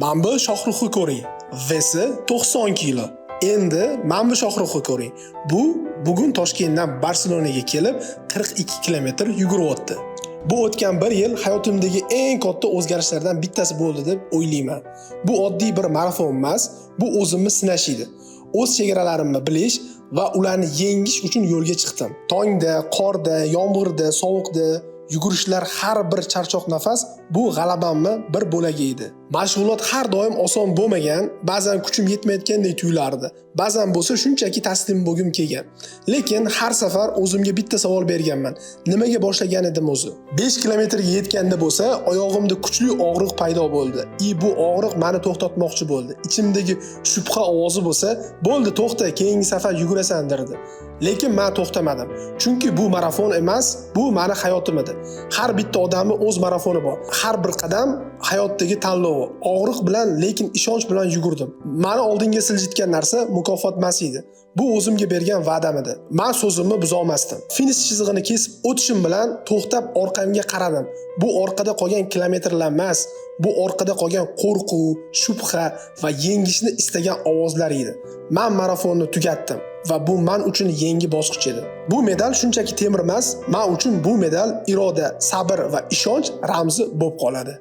Mana bu Shohruxni ko'ring. Vesi 90 kilo. Endi mana bu Shohruxni ko'ring. Bugun Toshkentdan Barselonaga kelib 42 kilometr yuguribdi. Bu o'tgan bir yil hayotimdagi eng katta o'zgarishlardan bittasi bo'ldi deb o'ylayman. Bu oddiy bir marafon emas, bu o'zimni sinash edi. O'z chegaralarimni bilish va ularni yengish uchun yo'lga chiqdim. Tongda, qorda, yomg'irda, sovuqda yugurishlar har bir charchoq nafas bu g'alabamni bir bo'lagi edi. Mashg'ulot har doim oson bo'lmagan, ba'zan kuchim yetmayotgandek tuyulardi. Ba'zan bo'lsa shunchaki taslim bo'lgim kelgan. Lekin har safar o'zimga bitta savol berganman. Nimaga boshlagan edim o'zi? 5 kilometrga yetganda bo'lsa, oyog'imda kuchli og'riq paydo bo'ldi. Bu og'riq meni to'xtatmoqchi bo'ldi. Ichimdagi shubha ovozi bo'lsa, "Bo'ldi, to'xta, keyingi safar yugurasan" derdi. Lekin men to'xtamadim. Chunki bu marafon emas, bu meni hayotim edi. Har bitta odamning o'z marafoni bor. Har bir qadam hayotdagi tanlov. Og'riq bilan, lekin ishonch bilan yugurdim. Meni oldinga siljitgan narsa mukofot emas edi. Bu o'zimga bergan va'dam edi. Men so'zimni buza olmasdim. Finish chizig'ini kesib o'tishim bilan to'xtab orqamga qaradim. Bu orqada qolgan kilometrlar emas, bu orqada qolgan qo'rquv, shubha va yengishni istagan ovozlar edi. Men marafonni tugatdim va bu men uchun yangi bosqich edi. Bu medal shunchaki temir emas, men uchun bu medal iroda, sabr va ishonch ramzi bo'lib qoladi.